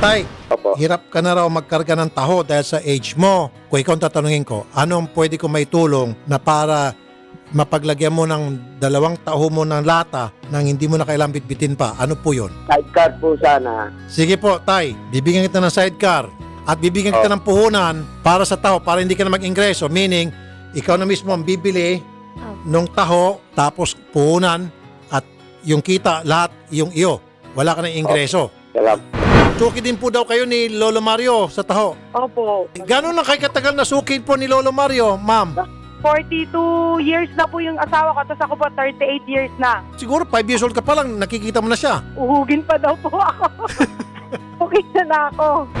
Tay, Opo. hirap ka na raw magkarga ng taho dahil sa age mo. Kung ikaw ang tatanungin ko, anong pwede ko maitulong na para mapaglagyan mo ng 2 taho mo ng lata nang hindi mo na kailangang bitbitin pa? Ano po yun? Sidecar po sana. Sige po, Tay, bibigyan kita ng sidecar at bibigyan kita ng puhunan para sa taho para hindi ka na mag-ingreso. Meaning, ikaw na mismo ang bibili ng taho, tapos puhunan at yung kita, lahat yung iyo. Wala ka ng ingreso. Salamat. Suki din po daw kayo ni Lolo Mario sa taho. Opo. Gano'n lang kayo katagal na suki po ni Lolo Mario, ma'am? 42 years na po yung asawa ko, tapos ako po 38 years na. Siguro 5 years old ka pa lang, nakikita mo na siya. Uhugin pa daw po ako. Okay na ako.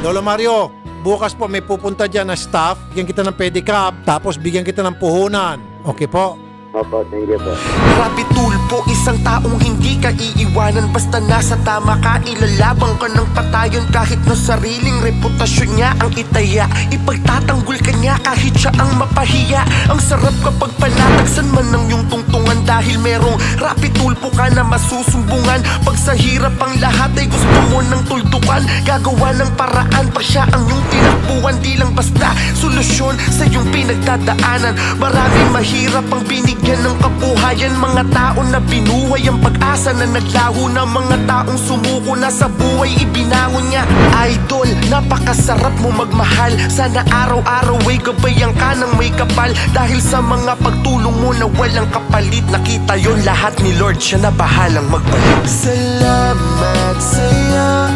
Lolo Mario, bukas po may pupunta dyan na staff, bigyan kita ng pedicab, tapos bigyan kita ng puhunan. Okay po? Opo, thank you po. Rapi tulpo, isang taong hindi ka iiwanan. Basta nasa tama ka, ilalabang ka ng patayon. Kahit na sariling reputasyon niya ang itaya, ipagtatanggol ka niya kahit siya ang mapahiya. Ang sarap kapag panatagsan man ng iyong tungtungan, dahil merong rapi tulpo ka na masusumbungan. Pag sa hirap ang lahat ay gusto mo ng tuldukan, gagawa ng paraan pa siya ang iyong tinakbuhan. Di lang basta solusyon sa iyong pinagdadaanan. Maraming mahirap ang binigyan ng kabuhayan, mga tao na binuhay ang pag-asa na naglaho na, mga taong sumuko na sa buhay ibinangon niya. Idol, napakasarap mo magmahal, sana araw-araw ay gabayan ka ng may kapal. Dahil sa mga pagtulong mo na walang kapalit, nakita yon lahat ni Lord, siya na bahalang magbalik. Salamat sa'yo,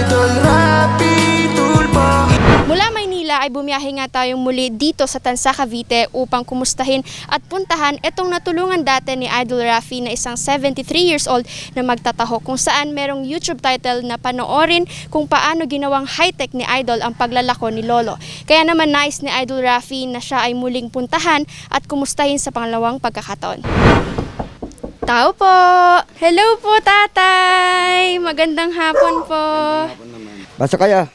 Idol Rapi Tulpo. Mula Maynila ay bumiyahe nga tayong muli dito sa Tansa, Cavite upang kumustahin at puntahan itong natulungan dati ni Idol Rafi na isang 73 years old na magtataho, kung saan merong YouTube title na panoorin kung paano ginawang high-tech ni Idol ang paglalako ni Lolo. Kaya naman nais ni Idol Rafi na siya ay muling puntahan at kumustahin sa pangalawang pagkakataon. Tao po! Hello po, tatay! Magandang hapon po! Basta kaya?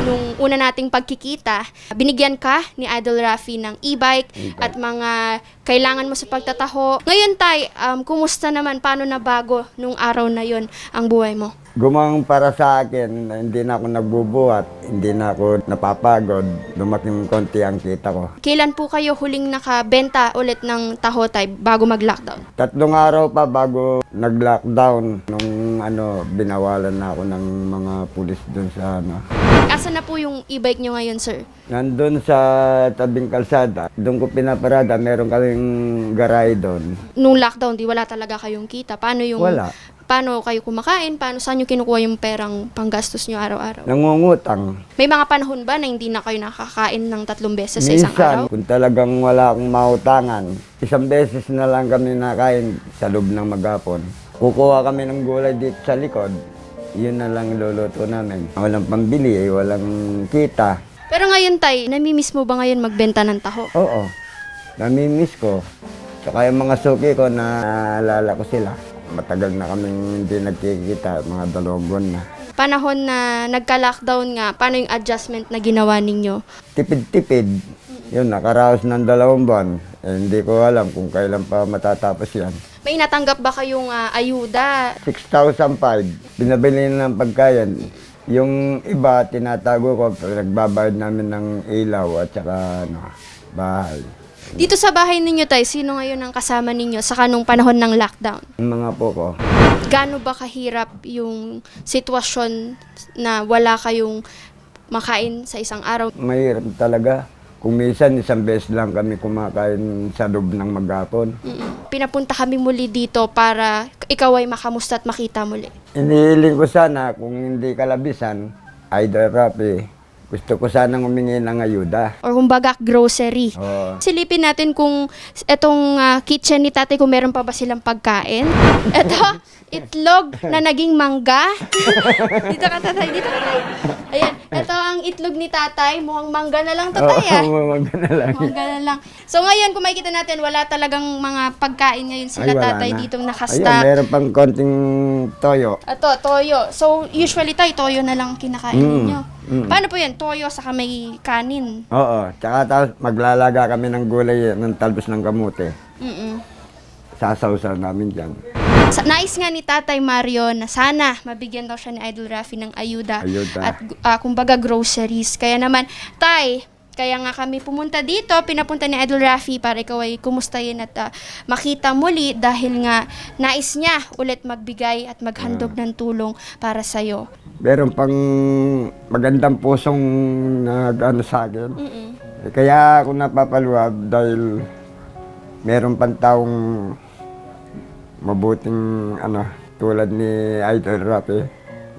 Nung una nating pagkikita, binigyan ka ni Idol Rafi ng e-bike at mga kailangan mo sa pagtataho. Ngayon tay, kumusta naman? Paano na bago nung araw na yon ang buhay mo? Gumang para sa akin, hindi na ako nagbubuhat, hindi na ako napapagod, dumating konti ang kita ko. Kailan po kayo huling nakabenta ulit ng taho tay bago mag-lockdown? 3 araw pa bago nag-lockdown, nung binawalan na ako ng mga pulis dun sa Asa na po yung e-bike nyo ngayon, sir? Nandun sa tabing kalsada, doon ko pinaparada, meron kaming garay doon. Nung lockdown, di wala talaga kayong kita. Paano yung... Wala. Paano kayo kumakain? Paano, saan nyo kinukuha yung perang panggastos nyo araw-araw? Nangungutang. May mga panahon ba na hindi na kayo nakakain ng 3 beses sa isang araw? Minsan, kung talagang wala akong mautangan, 1 beses na lang kami nakain sa loob ng maghapon. Kukuha kami ng gulay dito sa likod, yun na lang luluto namin. Walang pambili, walang kita. Pero ngayon tay, namimiss mo ba ngayon magbenta ng taho? Oo, namimiss ko. Saka yung mga suki ko, naalala ko sila. Matagal na kaming hindi nagkikita, mga 2 buwan na. Panahon na nagka-lockdown nga, paano yung adjustment na ginawa ninyo? Tipid-tipid. Yun, nakaraos ng 2 buwan. Hindi ko alam kung kailan pa matatapos yan. May natanggap ba kayong ayuda? 6,500. Binabili na ng pagkain. Yung iba, tinatago ko, nagbabayad namin ng ilaw at saka bahay. Dito sa bahay ninyo tay, sino ngayon ang kasama ninyo sa kanong panahon ng lockdown? Yung mga po ko, Gaano ba kahirap yung sitwasyon na wala kayong makain sa isang araw? mahirap talaga. Kung minsan, 1 beses lang kami kumakain sa loob ng maghapon. Pinapunta kami muli dito para ikaw ay makamusta at makita muli. Inihiling ko sana, kung hindi kalabisan, Idol Rafi, gusto ko sanang humingi ng ayuda. Or kumbaga, grocery. Oo. Silipin natin kung etong kitchen ni tatay, kung meron pa ba silang pagkain. Eto, itlog na naging mangga. Dito ka tatay, dito ka tatay. Ayan, eto ang itlog ni tatay. Mukhang mangga na lang tatay ah. Mamamagana na lang. Mangga na lang. So ngayon, kung makikita natin, wala talagang mga pagkain ngayon sila Wala tatay na. ditong Ayun, nakastock. meron pang konting toyo. Ito, toyo. So, usually tayo, toyo na lang kinakain ninyo. Paano po yan? Toyo saka may kanin. Oo, tsaka tapos maglalaga kami ng gulay ng talbos ng kamote. Mm-mm. Sasawsaw namin dyan. Nais nga ni Tatay Mario na sana mabigyan daw siya ni Idol Rafi ng ayuda. At kumbaga groceries. Kaya naman, Tay, kaya nga kami pumunta dito, pinapunta ni Idol Rafi para ikaw ay kumustahin at makita muli dahil nga nais niya ulit magbigay at maghandog ng tulong para sa'yo. Meron pang magandang pusong nag-ano sa akin. Kaya ako napapaluwag dahil meron pang taong mabuting tulad ni Idol Rafi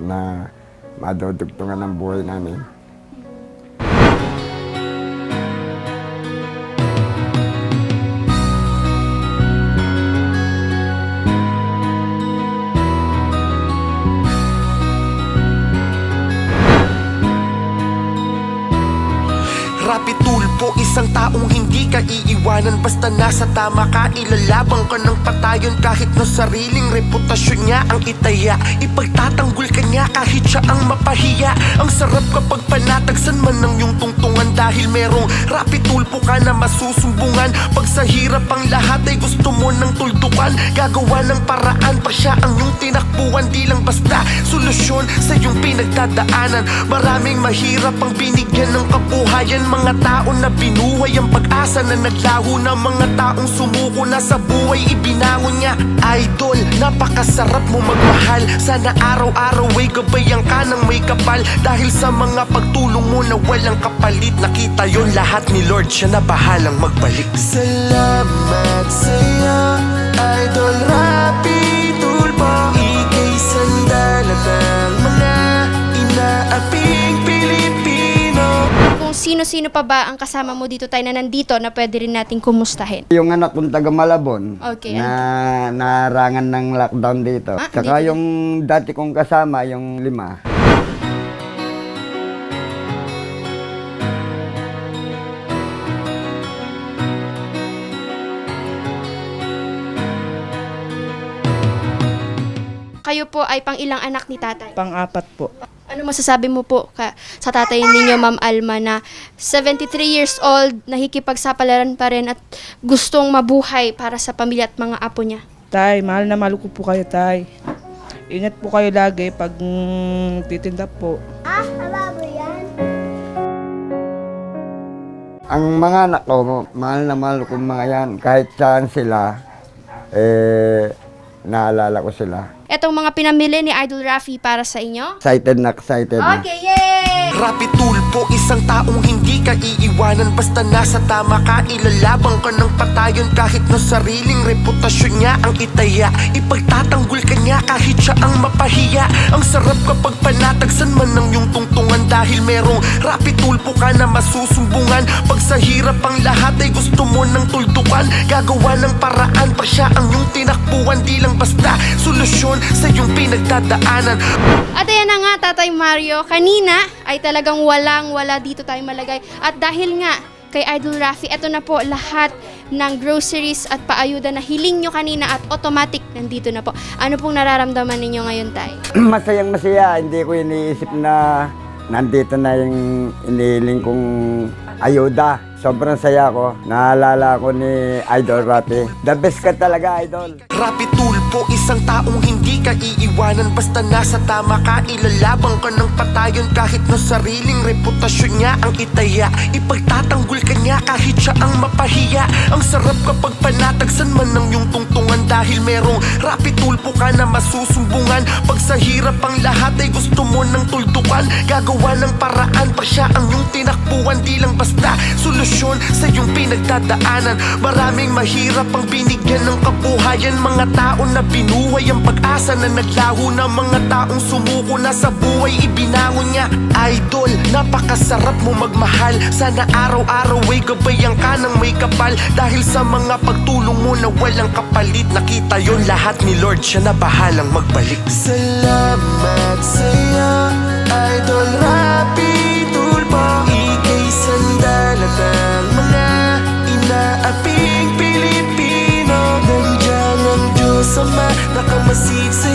na madudugtungan ng buhay namin. Rapi Tulpo, isang taong hindi ka iiwanan. Basta nasa tama ka, ilalabang ka ng patayon. Kahit na sariling reputasyon niya ang itaya, ipagtatanggol ka niya kahit siya ang mapahiya. Ang sarap kapag panatagsan man ng iyong tungtungan, dahil merong Rapi Tulpo ka na masusumbungan. Pag sa hirap ang lahat ay gusto mo ng tuldukan, gagawa ng paraan pa siya ang iyong tinakbuhan. Di lang basta solusyon sa iyong pinagdadaanan. Maraming mahirap ang binigyan ng kabuhayan, mga tao na binuhay ang pag-asa na naglaho na, mga taong sumuko na sa buhay ibinangon niya. Idol, napakasarap mo magmahal, sana araw-araw ay gabayan ka ng may kapal. Dahil sa mga pagtulong mo na walang kapalit, nakita yon lahat ni Lord, siya na bahalang magbalik. Salamat sa'yo, Idol Rapi Tulpo. Ika'y sandalan ng mga inaaping Pilipino. Kung sino-sino pa ba ang kasama mo dito, Tay, na nandito na pwede rin nating kumustahin? Yung anak kong taga Malabon Okay, na narangan ng lockdown dito. Tsaka dito. yung dati kong kasama, yung 5. Kayo po ay pang ilang anak ni Tatay? Pang-apat po. Ano masasabi mo po sa tatay ninyo, Ma'am Alma, na 73 years old, nakikipagsapalaran pa rin at gustong mabuhay para sa pamilya at mga apo niya? Tay, mahal na mahal ko po kayo, Tay. Ingat po kayo lagi pag titinda po. Ang mga anak ko, mahal na mahal ko mga yan. Kahit saan sila, naalala ko sila. Etong mga pinamili ni Idol Rafi para sa inyo? Excited na excited na. Okay, yay! Rapi Tulpo, isang taong hindi ka iiwanan. Basta nasa tama ka, ilalabang ka ng patayon. Kahit na sariling reputasyon niya ang itaya, ipagtatanggol ka niya kahit siya ang mapahiya. Ang sarap kapag panatagsan man ng iyong tungtungan, dahil merong Rapi Tulpo ka na masusumbungan. Pag sa hirap ang lahat ay gusto mo ng tuldukan, gagawa ng paraan pa siya ang iyong tinakbuhan. Di lang basta solusyon sa iyong pinagdadaanan. At ayan na nga, Tatay Mario, kanina ay talagang walang-wala dito tayo malagay. At dahil nga kay Idol Rafi, eto na po lahat ng groceries at paayuda na hiling nyo kanina at automatic nandito na po. Ano pong nararamdaman ninyo ngayon, Tay? Masayang masaya. Hindi ko iniisip na nandito na yung inihiling kong ayuda. Sobrang saya ko. Naalala ko ni Idol Rafi. The best ka talaga, Idol. Rapi Tulpo, isang taong hindi ka iiwanan. Basta nasa tama ka, ilalabang ka ng patayon. Kahit na sariling reputasyon niya ang itaya, ipagtatanggol ka niya kahit siya ang mapahiya. Ang sarap kapag panatagsan man ng iyong tungtungan, dahil merong Rapi Tulpo ka na masusumbungan. Pag sa hirap ang lahat ay gusto mo ng tuldukan, gagawa ng paraan pa siya ang iyong tinakbuhan. Di lang basta solusyon sa iyong pinagdadaanan. Maraming mahirap ang binigyan ng kabuhayan, mga tao na binuhay ang pag-asa na naglaho na, mga taong sumuko na sa buhay ibinangon niya. Idol, napakasarap mo magmahal, sana araw-araw ay gabayan ka ng may kapal. Dahil sa mga pagtulong mo na walang kapalit, nakita yon lahat ni Lord, siya na bahalang magbalik. Salamat sa'yo, Idol Rapi Tulpo. Ika'y sandalan ng mga inaaping Pilipino. Nandiyan ang Diyos Ama, nakamasid sa